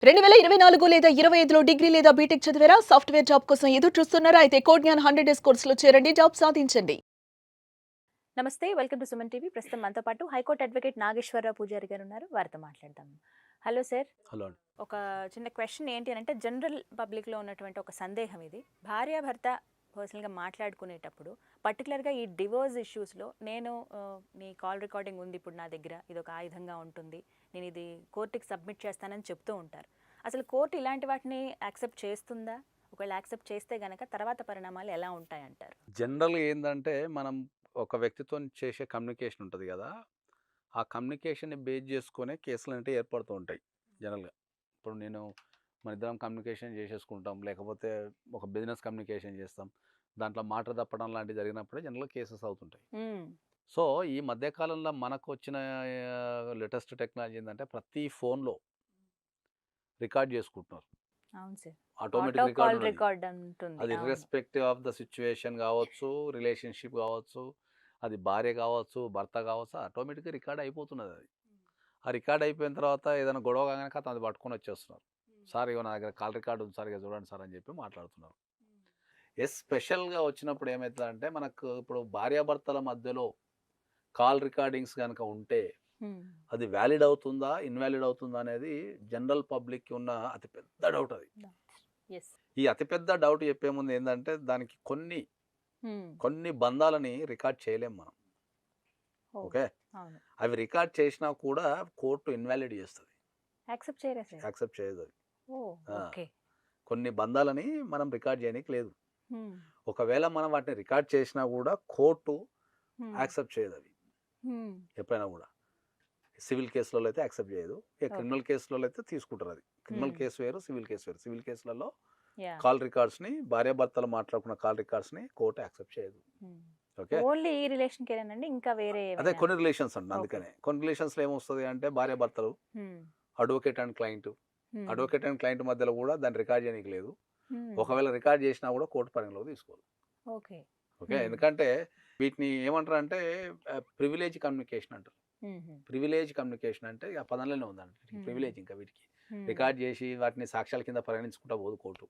2024 లేదా 25లో డిగ్రీ లేదా బీటెక్ చదివారా? సాఫ్ట్‌వేర్ జాబ్ కోసం ఎదురు చూస్తున్నారా? అయితే కోడ్ జ్ఞాన్ 100 డేస్ కోర్సులో చేరండి. జాబ్ సాధించండి. నమస్తే. Welcome to Suman TV. ప్రస్తుతం మనతో పాటు హైకోర్టు అడ్వకేట్ నాగేశ్వరరావు పూజారి గారు ఉన్నారు. వారితో మాట్లాడదాం. Hello sir. హలో అండి. ఒక చిన్న క్వెషన్ ఏంటి అనంటే జనరల్ పబ్లిక్‌లో ఉన్నటువంటి ఒక సందేహం ఇది. భార్యాభర్త పర్సనల్‌గా మాట్లాడుకునేటప్పుడు పర్టిక్యులర్‌గా ఈ డివోర్స్ ఇష్యూస్‌లో నేను నీ కాల్ రికార్డింగ్ ఉంది ఇప్పుడు నా దగ్గర. ఇదొక ఆయుధంగా ఉంటుంది. నేను ఇది కోర్టుకి సబ్మిట్ చేస్తానని చెప్తూ ఉంటారు. అసలు కోర్టు ఇలాంటి వాటిని యాక్సెప్ట్ చేస్తుందా? ఒకవేళ యాక్సెప్ట్ చేస్తే గనక తర్వాత పరిణామాలు ఎలా ఉంటాయంటారు? జనరల్‌గా ఏందంటే, మనం ఒక వ్యక్తితోని చేసే కమ్యూనికేషన్ ఉంటది గదా! ఆ కమ్యూనికేషన్‌ని బేస్ జేసుకొనే కేసులనేటివి ఏర్పడుతూ ఉంటాయి జనరల్‌గా. ఇప్పుడు మనిద్దరం కమ్యూనికేషన్ జేసేసుకుంటాం. లేకపోతే ఒక బిజినెస్ కమ్యూనికేషన్ జేస్తాం. దాంట్లో మాట తప్పడం లాంటివి జరిగినప్పుడే జనరల్‌గా కేసెస్ అవుతుంటాయి. హ్మ్. సో, ఈ మధ్య కాలంలో మనకొచ్చిన లేటెస్ట్ టెక్నాలజీ ఏందంటే, ప్రతి ఫోన్‌లో రికార్డ్ జేసుకుంటున్నారు. అవును sir. Auto automatic record call ఉన్నది. రికార్డ్ అంటుంది. అది అవును. ఇర్రెస్పెక్టివ్ ఆఫ్ ద సిట్యుయేషన్ గావచ్చు, రిలేషన్‌షిప్ గావచ్చు, అది భార్య గావచ్చు, భర్త గావచ్చు, ఆటోమేటిక్‌గా రికార్డ్ అయిపోతున్నదది. ఆ రికార్డ్ అయిపోయిన తర్వాత ఏదైనా గొడవ కాగానే ఖతం అది పట్టుకొని వచ్చేస్తున్నారు. సార్ ఇగో నా దగ్గర కాల్ రికార్డ్ ఉంది సార్, ఇగ చూడండి సార్ అని చెప్పి మాట్లాడుతున్నారు. స్పెషల్‌గా వచ్చినప్పుడు ఏమైతదంటే, మనకు ఇప్పుడు భార్యాభర్తల మధ్యలో కాల్ రికార్డింగ్స్ గనక ఉంటే, హ్మ్. అది వాలిడ్ అవుతుందా? ఇన్‌వాలిడ్ అవుతుందా? అనేది జనరల్ పబ్లిక్‌కి ఉన్న అతి పెద్ద డౌట్ అది. యెస్. ఈ అతి పెద్ద డౌట్ చెప్పే ముందు ఏందంటే, దానికి హ్మ్. కొన్ని బంధాలని రికార్డ్ చేయలేం మనం. ఓహ్! ఓకే. అవును. అవి రికార్డ్ చేసినా కూడా కోర్ట్ ఇన్వాలిడ్ చేస్తది. యాక్సెప్ట్ చేయరా సార్? యాక్సెప్ట్ చేయదది. ఓహ్! ఆ! ఓకే. కొన్ని బంధాలని మనం రికార్డ్ చేయనీకి లేదు. హ్మ్. ఒకవేళ మనం వాటిని రికార్డ్ చేసినా కూడా కోర్టు హ్మ్. యాక్సెప్ట్ చేయదవి. హ్మ్. ఎప్పుడైనా కూడా. సివిల్ కేసులలో అయితే యాక్సెప్ట్ చేయదు. ఓకే. క్రిమినల్ కేసులలో అయితే తీసుకుంటారది. క్రిమినల్ హ్మ్. కేసు వేరు, సివిల్ కేసు వేరు. సివిల్ కేసులలో యాహ్! కాల్ రికార్డ్స్‌ని భార్యాభర్తలు మాట్లాడుకున్న కాల్ రికార్డ్స్‌ని కోర్ట్ యాక్సెప్ట్ చేయదు. హ్మ్. ఓకే. ఓన్లీ ఈ రిలేషన్‌కేనేనండి? ఇంకా వేరే అదే ఏమైనా? కొన్ని రిలేషన్స్ అండి ఓకే. అందుకనే. కొన్ని రిలేషన్స్‌లో ఏమొస్తది అంటే భార్యాభర్తలు, హ్మ్. Advocate and client. హ్మ్. అడ్వొకేట్ అండ్ క్లయింట్ మధ్యలో గూడా దాన్ని రికార్డ్ చేయనీకి లేదు. హ్మ్. ఒకవేళ రికార్డ్ చేసినా గూడా కోర్ట్ పరిగణలోకి తీసుకోదు. ఓకే. ఓకే. హ్మ్. ఎందుకంటే వీటిని ఏమంటారంటే ప్రివిలేజ్ కమ్యూనికేషన్ అంటారు. హుహు. ప్రివిలేజ్ కమ్యూనికేషన్ అంటే ఆ పదంలోనే ఉందండి. హ్మ్. ప్రివిలేజ్ ఇంకా వీటికి. హ్మ్. రికార్డ్ చేసి వాటిని సాక్ష్యాల కింద పరిగణించుకుంటా పోదు కోర్టు.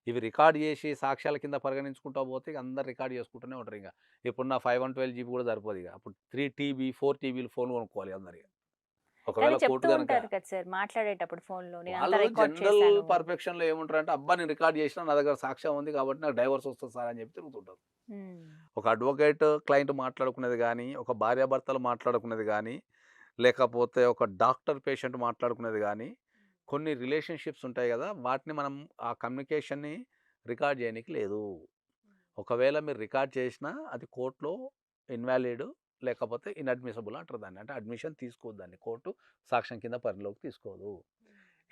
ఇవి రికార్డ్ చేసి సాక్ష్యాల కింద పరిగణించుకుంటా పోతే ఇగ అందరూ రికార్డ్ చేసుకుంటూనే ఉంటారింక. ఇప్పుడు నా 512 జీబీ కూడా సరిపోదిగ. అప్పుడు 3 టీబీ, 4 టీబీలు ఫోన్లు కొనుక్కోవాలి అందరిగ. కానీ ఒకవేళ కోర్ట్ చెప్తూ గనక ఉంటారు కదా సార్ మాట్లాడేటప్పుడు ఫోన్‌లో నేనంతా వాళ్ళు రికార్డ్ జనరల్ చేశాను. పర్ఫెక్షన్‌లో ఏముంటారంటే, అబ్బా! నేను రికార్డ్ చేసినా, నా దగ్గర సాక్ష్యం ఉంది కాబట్టి నాకు డైవోర్స్ వస్తది సార్ అని చెప్పి తిరుగుతుంటారు. హ్మ్. ఒక అడ్వొకేట్, క్లయింట్ మాట్లాడుకునేది గానీ, ఒక భార్యాభర్తలు మాట్లాడుకునేది గానీ, లేకపోతే ఒక డాక్టర్, పేషెంట్ మాట్లాడుకునేది గానీ, కొన్ని రిలేషన్‌షిప్స్ ఉంటాయి గదా! వాటిని మనం ఆ కమ్యూనికేషన్‌ని రికార్డ్ చేయనీకి లేదు. ఒకవేళ మీరు రికార్డ్ చేసినా అది కోర్ట్‌లో ఇన్వాలిడ్ లేకపోతే ఇన్‌అడ్మిసిబుల్ అంటారు దాన్ని. అంటే అడ్మిషన్ తీసుకోదు దాన్ని. కోర్టు సాక్ష్యం కింద పరిగణలోకి తీసుకోదు.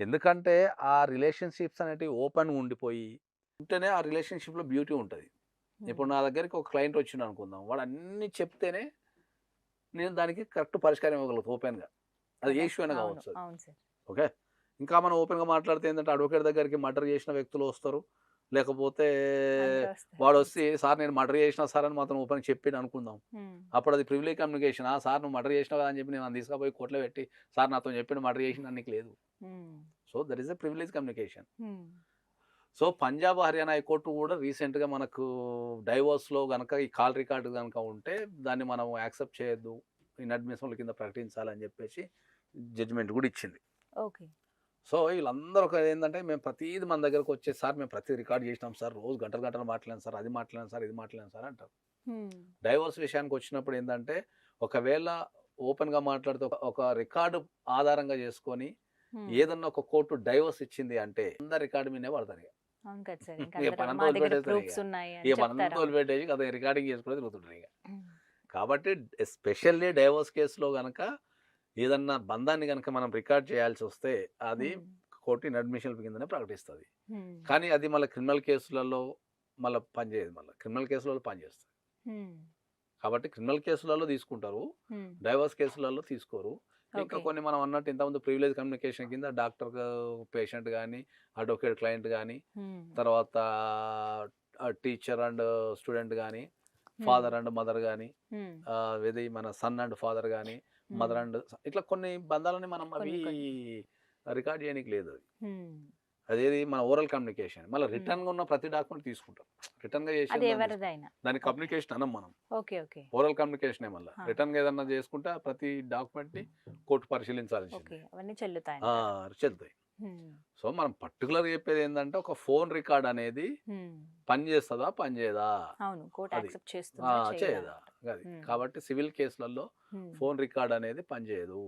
ఎందుకంటే ఆ రిలేషన్‌షిప్స్ అనేటివి ఓపెన్‌గా ఉండిపోయి, ఉంటేనే ఆ రిలేషన్‌షిప్‌లో బ్యూటీ ఉంటది. హ్మ్. ఇప్పుడు నా దగ్గరికి ఒక క్లయింట్ వచ్చిండనుకుందాం. వాడు అన్నీ చెప్తేనే నేను దానికి కరెక్ట్ పరిష్కారం ఇవ్వగలుగుతా ఓపెన్‌గా. అది ఏ కదా! ఇష్యూ అయినా అవును. కావచ్చు అది. అవును సార్. ఓకే. ఇంకా మనం ఓపెన్‌గా మాట్లాడితే ఏందంటే అడ్వొకేట్ దగ్గరికి మర్డర్ చేసిన వ్యక్తులు వస్తారు. లేకపోతే అందరూ వస్తారు. వాడొచ్చి యెస్. సార్ నేను మర్డర్ చేసినా సార్ అని మాత్రం ఓపెన్‌గా చెప్పిండు అనుకుందాం. హ్మ్. అప్పుడు అది ప్రివిలేజ్ కమ్యూనికేషన్. సార్ నువ్వు మర్డర్ చేసినావు కదా అని చెప్పి నేను వాడిని తీసుకపోయి కోర్ట్‌లో పెట్టి సార్ నాతోని చెప్పిండు మర్డర్ చేసిండు అననీకి లేదు. హ్మ్. So, that is a privilege communication. హ్మ్. సో, పంజాబ్, హర్యానా హైకోర్టు గూడా రీసెంట్‌గా మనకు డైవోర్స్‌లో గనక ఈ కాల్ రికార్డ్ గనక ఉంటే దాన్ని మనం యాక్సెప్ట్ చేయొద్దు. ఇన్‌అడ్మిసిబుల్ కింద ప్రకటించాలని జెప్పేసి జడ్జిమెంట్ గూడా ఇచ్చింది. ఓకే. సో, వీళ్ళందరూ ఒక ఏందంటే మేము ప్రతీది మన దగ్గరకొచ్చేసి సార్ మేము ప్రతీది రికార్డ్ జేసినాం సార్. రోజు గంటలు గంటలు మాట్లాడాను సార్. అది మాట్లాడాను సార్, ఇది మాట్లాడాను సార్ అంటారు. హ్మ్. డైవోర్స్ విషయానికొచ్చినప్పుడు ఏందంటే ఒకవేళ ఓపెన్‌గా మాట్లాడితే ఒక రికార్డ్ ఆధారంగా జేసుకొని హ్మ్. ఏదన్నా ఒక కోర్ట్ డైవోర్స్ ఇచ్చింది అంటే అందరు రికార్డ్ మీదనే పడతారిగ. అవును కదా సార్. ఇంక ఇగ అందరూ పనంతా మా దగ్గర వదిలిపెట్టేస్తారిగ. ప్రూఫ్స్ ఉన్నాయి ఇగ అని చెప్తారు. పనంతా అవును. వదిలిపెట్టేసి అదే రికార్డింగ్ చేసుకుంట తిరుగుతుంటారిగ. హ్మ్. కాబట్టి ఎస్పెషల్లీ డైవోర్స్ కేస్‌లో గనక ఏదన్నా బంధాన్ని గనక మనం రికార్డ్ చేయాల్సొస్తే అది హ్మ్. కోర్ట్ ఇన్‌అడ్మిసిబుల్ కిందనే ప్రకటిస్తది. హ్మ్. కానీ అది మళ్ళా క్రిమినల్ కేసులలో పనిచేయదు మళ్ళా. క్రిమినల్ కేసులలో పనిచేస్తది. హ్మ్. కాబట్టి క్రిమినల్ కేసులలో తీసుకుంటారు. హ్మ్. డైవోర్స్ కేసులలో తీసుకోరు. ఇంకా ఓకే. కొన్ని మనం అన్నట్టు ఇంతకుముందు ప్రివిలేజ్ కమ్యూనికేషన్ కింద డాక్టర్, పేషెంట్ గాని, అడ్వొకేట్, క్లయింట్ గాని, హ్మ్. తర్వాత టీచర్ అండ్ స్టూడెంట్ గాని, హ్మ్. ఫాదర్ అండ్ మదర్ గాని, హ్మ్. ఇది మన సన్ అండ్ ఫాదర్ గాని, హ్మ్. మదర్ అండ్ ఇట్లా కొన్ని బంధాలని మనం అవి కొన్ని కొన్ని. రికార్డ్ చేయడానికి లేదు అది. హ్మ్. అదేది మన ఓరల్ కమ్యూనికేషన్. మళ్ళీ రిటర్న్‌గా ఉన్న ప్రతి డాక్యుమెంట్ తీసుకుంటాం. రిటర్న్‌గా అది చేసేది ఎవరిదైనా. దాన్ని ఓకే. కమ్యూనికేషన్ అనం మనం. ఓకే. ఓకే. ఓరల్ కమ్యూనికేషనే మళ్ళా. ఆ. రిటర్న్‌గా ఏదన్నా చేసుకుంటే ఆ ప్రతి డాక్యుమెంట్‌ని కోర్టు పరిశీలించాల్సిందే. ఓకే. అవన్నీ చెల్లుతాయంటారు. చెల్లుతాయి. హ్మ్. సో, మనం పర్టిక్యులర్‌గా చెప్పేది ఏందంటే ఒక ఫోన్ రికార్డ్ అనేది హ్మ్. పని చేస్తదా? పని చేయదా? అవును. కోర్ట్ అది. యాక్సెప్ట్ చేస్తుందా? చేయదా చేయదా? అంటారు. అది. హ్మ్. కాబట్టి సివిల్ కేసులలో హ్మ్. ఫోన్ రికార్డ్ అనేది పనిచేయదు.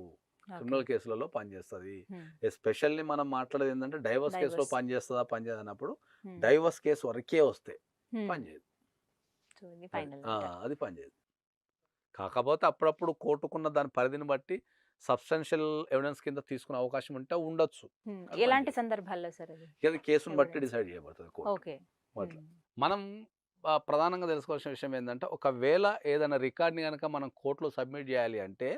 ఓకే. క్రిమినల్ కేసులలో పనిచేస్తది. హ్మ్. ఎస్పెషల్లీ మనం మాట్లాడేది ఏందంటే డైవర్స్ కేసులో డైవర్స్. పనిచేస్తదా? పనిచేయదా? అన్నప్పుడు హ్మ్. డైవర్స్ కేసు వరకే వస్తే హ్మ్. పనిచేయదు. సో ఇది అది. ఫైనల్ అంటారు. అది పనిచేయదు. కాకపోతే అప్పుడప్పుడు కోర్టుకున్న దాని పరిధిని బట్టి సబ్స్టాన్షియల్ ఎవిడెన్స్ కింద తీసుకునే అవకాశం ఉంటే ఉండొచ్చు. హ్మ్. అది ఎలాంటి పనిచేయదు. సందర్భాల్లో సార్ అది? ఇది కేసుని బట్టి ఎవిడెన్స్. డిసైడ్ చేయబడుతుంది కోర్టు. ఓకే. అట్లా. హ్మ్. మనం ప్రధానంగా తెలుసుకోవాల్సిన విషయం ఏందంటే ఒకవేళ ఏదైనా రికార్డ్‌ని గనక మనం కోర్ట్‌లో సబ్మిట్ చేయాలి అంటే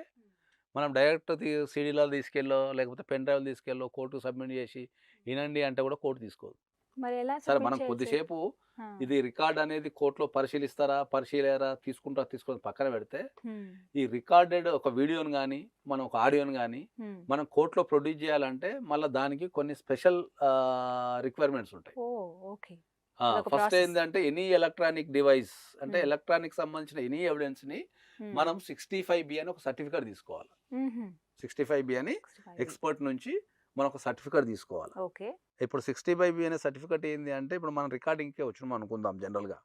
మనం డైరెక్ట్ సీడీలో తీసుకెళ్ళో లేకపోతే పెన్ డ్రైవ్‌లో తీసుకెళ్ళో కోర్టుకి సబ్మిట్ చేసి ఇనండి అంటే కూడా కోర్టు తీసుకోదు. మరి ఎలా సరే సబ్మిట్ మనం చేయాలి సార్? కొద్దిసేపు ఆ. ఇది రికార్డ్ అనేది కోర్టులో పరిశీలిస్తారా? పరిశీలరా? తీసుకుంటారా? తీసుకోరా? పక్కన పెడితే హ్మ్. ఈ రికార్డెడ్ ఒక వీడియోని గాని, మనం ఒక ఆడియోని గాని హ్మ్. మనం కోర్ట్‌లో ప్రొడ్యూస్ చేయాలంటే మళ్ళా దానికి కొన్ని స్పెషల్ రిక్వైర్మెంట్స్ ఉంటాయి. ఓహ్! ఓకే. అదొక ఫస్ట్ ప్రాసెస్. ఏందంటే ఎనీ ఎలక్ట్రానిక్ డివైస్ అంటే హ్మ్. ఎలక్ట్రానిక్ సంబంధించిన ఎనీ ఎవిడెన్స్‌ని హ్మ్. మనం 65బి అని ఒక సర్టిఫికేట్ తీసుకోవాలి. హుహు. 65బి అని 65 ఎక్స్‌పర్ట్ నుంచి మనం ఒక సర్టిఫికేట్ తీసుకోవాలి. ఓకే. ఇప్పుడు 65బి అనే సర్టిఫికేట్ ఏంది అంటే ఇప్పుడు మనం రికార్డింగ్‌కే వచ్చినాం అనుకుందాం జనరల్‌గా.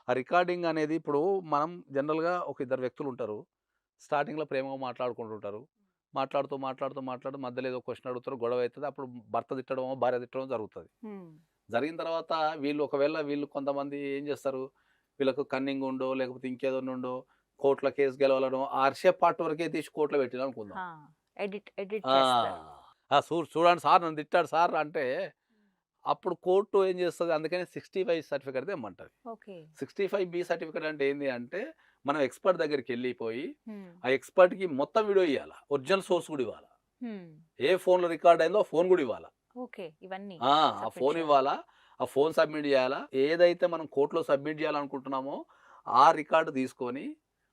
ఆ రికార్డింగ్ అనేది ఇప్పుడు మనం జనరల్‌గా ఒక ఇద్దరు వ్యక్తులు ఉంటారు. స్టార్టింగ్‌లో ప్రేమగా మాట్లాడుకుంటుంటారు. మాట్లాడుతూ మధ్యలో ఏదో క్వెషన్ అడుగుతారు. గొడవ అయితది. అప్పుడు భర్త తిట్టడమో, భార్య తిట్టడమో జరుగుతది. హ్మ్. జరిగిన తర్వాత వీళ్ళు కొంతమంది ఏం చేస్తారు? వీళ్ళకు కన్నింగ్ ఉండో, లేకపోతే ఇంకేదన్నా కోర్ట్‌లో కేస్ గెలవాలనో, ఆ అరిసే పార్ట్ వరకే తీసి కోర్ట్‌లో పెట్టిరనుకుందాం. ఆ! ఎడిట్ ఆ! చేస్తారు. చూడండి సార్ నన్ను తిట్టాడు సార్ అంటే, అప్పుడు కోర్టు ఏం చేస్తది? అందుకనే 65 సర్టిఫికేట్ తెమ్మంటది. ఓకే. 65బి సర్టిఫికేట్ అంటే ఏంది అంటే, మనం ఎక్స్‌పర్ట్ దగ్గరికెళ్ళిపోయి, హ్మ్. ఆ ఎక్స్‌పర్ట్‌కి మొత్తం వీడియో ఇయ్యాల. ఒరిజినల్ సోర్స్ కూడా ఇవ్వాల. హ్మ్. ఏ ఫోన్‌లో రికార్డ్ అయిందో ఆ ఫోన్ కూడా ఇవ్వాల. ఓకే. ఇవన్నీ ఆ సబ్మిట్ ఫోన్ చేయాలి. ఇవ్వాలా. ఆ ఫోన్ సబ్మిట్ చేయాలా. ఏదైతే మనం కోర్ట్‌లో సబ్మిట్ చేయాలనుకుంటున్నామో, ఆ రికార్డ్ తీసుకొని,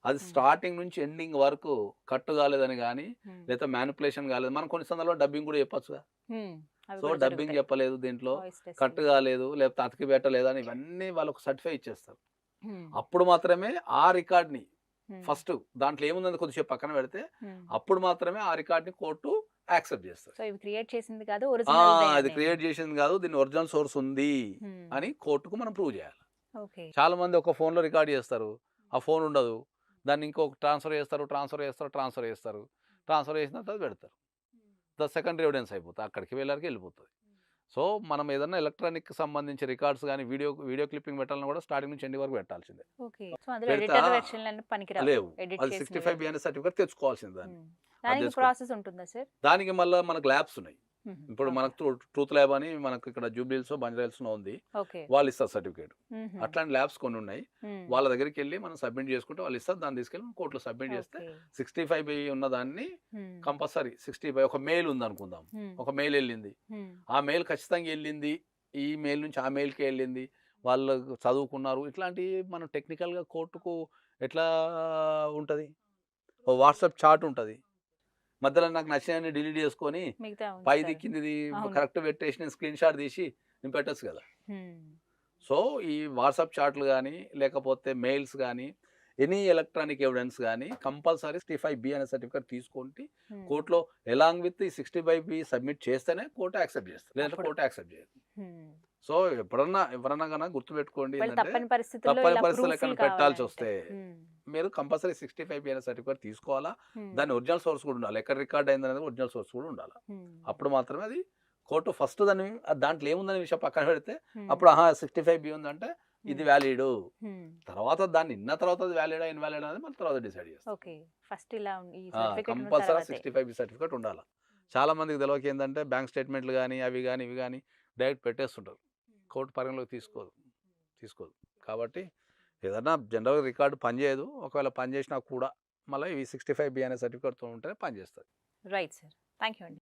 అది హ్మ్. స్టార్టింగ్ నుంచి ఎండింగ్ వరకు కట్ కాలేదని గాని, హ్మ్. లేదా మ్యానిపులేషన్ కాలేదు. మనం కొన్ని సందర్భాల్లో డబ్బింగ్ కూడా చెప్పొచ్చుగా. హ్మ్. అవి సో, కూడా డబ్బింగ్ జరుగుతాయి. చెప్పలేదు దీంట్లో, వాయిస్ కట్ టెస్టింగ్. కాలేదు, లేకపోతే అతికి పెట్టలేదని ఇవన్నీ వాళ్ళొక సర్టిఫై ఇచ్చేస్తారు. హ్మ్. అప్పుడు మాత్రమే ఆ రికార్డ్‌ని హ్మ్. ఫస్ట్ దాంట్లో ఏముందని కొద్దిసేపు పక్కన పెడితే, హ్మ్. అప్పుడు మాత్రమే ఆ రికార్డ్‌ని కోర్టు యాక్సెప్ట్ చేస్తది. సో ఇవి క్రియేట్ చేసింది కాదు ఆ! ఒరిజినల్‌దే అది అనేది. క్రియేట్ చేసింది కాదు. దీని ఒరిజినల్ సోర్స్ ఉంది హ్మ్. అని కోర్టుకు మనం ప్రూవ్ చేయాలి. ఓకే. చాలామంది ఒక ఫోన్‌లో రికార్డ్ చేస్తారు. ఆ ఫోన్ ఉండదు. దాన్ని ఇంకొక ట్రాన్స్‌ఫర్ చేస్తారు. ట్రాన్స్‌ఫర్ చేసిన తర్వాత పెడతారు. సెకండరీ ఎవిడెన్స్ అయిపోతది. అక్కడికి వెళ్ళరికి వెళ్ళిపోతది. సో, మనం ఏదన్నా ఎలక్ట్రానిక్‌కి సంబంధించి రికార్డ్స్ గాని, వీడియో క్లిప్పింగ్ పెట్టాలన్నా కూడా స్టార్టింగ్ నుంచి ఎండింగ్ వరకు పెట్టాల్సిందే. ఓకే. సో అందులో పెడితే ఎడిటర్ వెర్షన్‌లన్నీ పనికిరావు. లేవు. ఎడిట్ అది చేసినవి 65బి అనే సర్టిఫికేట్ తెచ్చుకోవాల్సిందే దాన్ని. హ్మ్. అది దానికి తెచ్చుకో ప్రాసెస్ ఉంటుందా సార్? దానికి మళ్ళా మనకు ల్యాబ్స్ ఉన్నాయి. హుహు. ఇప్పుడు ఓకే. మనకు ట్రూత్ ల్యాబ్ అని మనకు ఇక్కడ జూబ్లీ హిల్స్‌లో, బంజారా హిల్స్‌లో ఉంది. ఓకే. వాళ్ళు ఇస్తారు సర్టిఫికేట్. హుహు. అట్లాంటి ల్యాబ్స్ కొన్ని ఉన్నాయి. హ్మ్. వాళ్ళ దగ్గరికెళ్ళి మనం సబ్మిట్ చేసుకుంటే వాళ్ళు ఇస్తారు. దాన్ని తీసుకెళ్ళి కోర్ట్‌లో సబ్మిట్ చేస్తే ఓకే. 65బి ఉన్నదాన్ని హ్మ్. కంపల్సరీ 65 ఒక మెయిల్ ఉందనుకుందాం. హ్మ్. ఒక మెయిల్ ఎళ్ళింది. హ్మ్. ఆ మెయిల్ ఖచ్చితంగా ఎళ్ళింది. ఈ మెయిల్ నుంచి ఆ మెయిల్‌కే ఎళ్ళింది. వాళ్ళు చదువుకున్నారు. ఇట్లాంటివి మనం టెక్నికల్‌గా కోర్టుకు ఎట్లా ఉంటది? ఓ వాట్సాప్ చాట్ ఉంటది. మధ్యలో నాకు నచ్చినయన్ని డిలీట్ చేసుకొని, మిగతా పైది ఉంచుతారు. కిందిది అవును. కరెక్ట్ పెట్టేసి నేను స్క్రీన్ షాట్ తీసి నేను పెట్టొచ్చు కదా! హ్మ్. సో, ఈ వాట్సాప్ చాట్‌లు గాని, లేకపోతే మెయిల్స్ గాని, ఎనీ ఎలక్ట్రానిక్ ఎవిడెన్స్ గాని కంపల్సరీ 65బి అనే సర్టిఫికేట్ తీసుకొని హ్మ్. కోర్ట్‌లో అలాంగ్ విత్ ఈ 65బి సబ్మిట్ చేస్తేనే కోర్ట్ యాక్సెప్ట్ చేస్తది. లేదంటే అప్పుడు. కోర్ట్ యాక్సెప్ట్ చేయదు. హ్మ్. సో, ఎవరన్నా గాని గుర్తుపెట్టుకోండి ఒకవేళ ఏందంటే, తప్పని పరిస్థితుల్లో తప్పని ఇలా పరిస్థితుల్లో ప్రూఫ్‌లు ఎక్కడైనా కావాలంటే. పెట్టాల్సొస్తే హ్మ్. మీరు కంపల్సరీ 65బి అనే సర్టిఫికేట్ తీసుకోవాలా. హ్మ్. దాని ఒరిజినల్ సోర్స్ కూడా ఉండాలి. ఎక్కడ రికార్డ్ అయిందనేది ఒరిజినల్ సోర్స్ కూడా ఉండాలి. హ్మ్. అప్పుడు మాత్రమే అది కోర్టు ఫస్ట్ దాంట్లో ఏముందనే విషయం పక్కన పెడితే, హ్మ్. అప్పుడు 65బి ఉందంటే ఇది హ్మ్. వాలిడు. హ్మ్. తర్వాత దాన్ని ఇన్న తర్వాత అది వాలిడా, ఇన్వాలిడా అనేది మళ్ళీ తర్వాత డిసైడ్ చేస్తాం. ఓకే. ఫస్ట్ ఇలా ఈ సర్టిఫికేట్ ఉన్న కంపల్సరీ తర్వాతే. 65బి సర్టిఫికేట్ ఉండాల. చాలా మందికి తెలవక ఏందంటే బ్యాంక్ స్టేట్మెంట్‌లు గాని, అవి గాని, ఇవి గాని డైరెక్ట్ పెట్టేస్తుంటారు. కోర్ట్ పరిగణలోకి తీసుకోదు. కాబట్టి ఏదన్నా జనరల్‌గా రికార్డ్ పనిచేయదు. ఒకవేళ పనిచేసినా కూడా మళ్ళీ ఈ 65బి అనే సర్టిఫికేట్‌తో ఉంటేనే పనిచేస్తది. Right sir. థాంక్ యూ అండి.